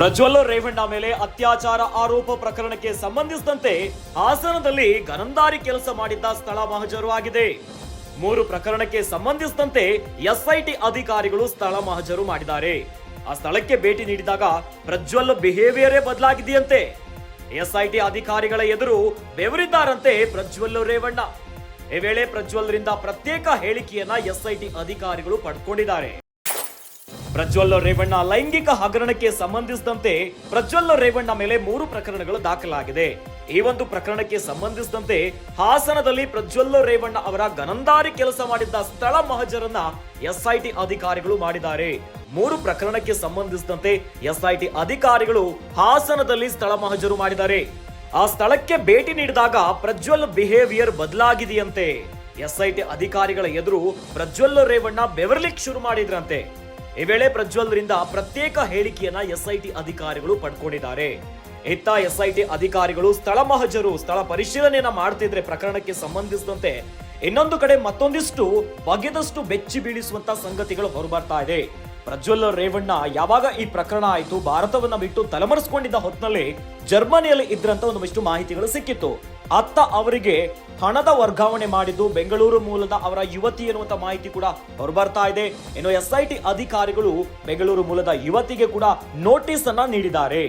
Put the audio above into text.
ಪ್ರಜ್ವಲ್ ರೇವಣ್ಣ ಮೇಲೆ ಅತ್ಯಾಚಾರ ಆರೋಪ ಪ್ರಕರಣಕ್ಕೆ ಸಂಬಂಧಿಸಿದಂತೆ ಹಾಸನದಲ್ಲಿ ಗನಂದಾರಿ ಕೆಲಸ ಮಾಡಿದ್ದ ಸ್ಥಳ ಮಹಜರು ಆಗಿದೆ. 3 ಪ್ರಕರಣಕ್ಕೆ ಸಂಬಂಧಿಸಿದಂತೆ ಎಸ್ಐಟಿ ಅಧಿಕಾರಿಗಳು ಸ್ಥಳ ಮಹಜರು ಮಾಡಿದ್ದಾರೆ. ಆ ಸ್ಥಳಕ್ಕೆ ಭೇಟಿ ನೀಡಿದಾಗ ಪ್ರಜ್ವಲ್ ಬಿಹೇವಿಯರೇ ಬದಲಾಗಿದೆಯಂತೆ. ಎಸ್ಐಟಿ ಅಧಿಕಾರಿಗಳ ಎದುರು ಬೆವರಿದ್ದಾರಂತೆ ಪ್ರಜ್ವಲ್ ರೇವಣ್ಣ. ಈ ವೇಳೆ ಪ್ರಜ್ವಲ್ ರಿಂದ ಪ್ರತ್ಯೇಕ ಹೇಳಿಕೆಯನ್ನ ಎಸ್ಐಟಿ ಅಧಿಕಾರಿಗಳು ಪಡೆದುಕೊಂಡಿದ್ದಾರೆ. ಪ್ರಜ್ವಲ್ ರೇವಣ್ಣ ಲೈಂಗಿಕ ಹಗರಣಕ್ಕೆ ಸಂಬಂಧಿಸಿದಂತೆ ಪ್ರಜ್ವಲ್ ರೇವಣ್ಣ ಮೇಲೆ 3 ಪ್ರಕರಣಗಳು ದಾಖಲಾಗಿದೆ. ಈ ಒಂದು ಪ್ರಕರಣಕ್ಕೆ ಸಂಬಂಧಿಸಿದಂತೆ ಹಾಸನದಲ್ಲಿ ಪ್ರಜ್ವಲ್ ರೇವಣ್ಣ ಅವರ ಗನಂದಾರಿ ಕೆಲಸ ಮಾಡಿದ್ದ ಸ್ಥಳ ಮಹಜರನ್ನ ಎಸ್ಐಟಿ ಅಧಿಕಾರಿಗಳು ಮಾಡಿದ್ದಾರೆ. 3 ಪ್ರಕರಣಕ್ಕೆ ಸಂಬಂಧಿಸಿದಂತೆ ಎಸ್ಐಟಿ ಅಧಿಕಾರಿಗಳು ಹಾಸನದಲ್ಲಿ ಸ್ಥಳ ಮಹಜರು ಮಾಡಿದ್ದಾರೆ. ಆ ಸ್ಥಳಕ್ಕೆ ಭೇಟಿ ನೀಡಿದಾಗ ಪ್ರಜ್ವಲ್ ಬಿಹೇವಿಯರ್ ಬದಲಾಗಿದೆಯಂತೆ. ಎಸ್ಐಟಿ ಅಧಿಕಾರಿಗಳ ಎದುರು ಪ್ರಜ್ವಲ್ ರೇವಣ್ಣ ಬೆವರ್ಲಿಕ್ಕೆ ಶುರು ಮಾಡಿದ್ರಂತೆ. ಈ ವೇಳೆ ಪ್ರಜ್ವಲ್ ರಿಂದ ಪ್ರತ್ಯೇಕ ಹೇಳಿಕೆಯನ್ನ ಎಸ್ಐಟಿ ಅಧಿಕಾರಿಗಳು ಪಡ್ಕೊಂಡಿದ್ದಾರೆ. ಇತ್ತ ಎಸ್ಐಟಿ ಅಧಿಕಾರಿಗಳು ಸ್ಥಳ ಪರಿಶೀಲನೆಯನ್ನ ಮಾಡ್ತಿದ್ರೆ ಪ್ರಕರಣಕ್ಕೆ ಸಂಬಂಧಿಸಿದಂತೆ ಇನ್ನೊಂದು ಕಡೆ ಮತ್ತೊಂದಿಷ್ಟು ಬಗೆದಷ್ಟು ಬೆಚ್ಚಿ ಬೀಳಿಸುವಂತ ಸಂಗತಿಗಳು ಹೊರಬರ್ತಾ ಇದೆ. ಪ್ರಜ್ವಲ್ ರೇವಣ್ಣ ಯಾವಾಗ ಈ ಪ್ರಕರಣ ಆಯ್ತು, ಭಾರತವನ್ನ ಬಿಟ್ಟು ತಲೆಮರೆಸಿಕೊಂಡಿದ್ದ ಹೊತ್ತಿನಲ್ಲಿ ಜರ್ಮನಿಯಲ್ಲಿ ಇದ್ರಂತ ಒಂದಷ್ಟು ಮಾಹಿತಿಗಳು ಸಿಕ್ಕಿತ್ತು. ಅತ್ತ ಅವರಿಗೆ ಹಣದ ವರ್ಗಾವಣೆ ಮಾಡಿದ್ದು ಬೆಂಗಳೂರು ಮೂಲದ ಅವರ ಯುವತಿ ಎನ್ನುವಂತ ಮಾಹಿತಿ ಕೂಡ ಹೊರಬರ್ತಾ ಇದೆ. ಇನ್ನು ಎಸ್ಐಟಿ ಅಧಿಕಾರಿಗಳು ಬೆಂಗಳೂರು ಮೂಲದ ಯುವತಿಗೆ ಕೂಡ ನೋಟಿಸ್ ಅನ್ನ ನೀಡಿದ್ದಾರೆ.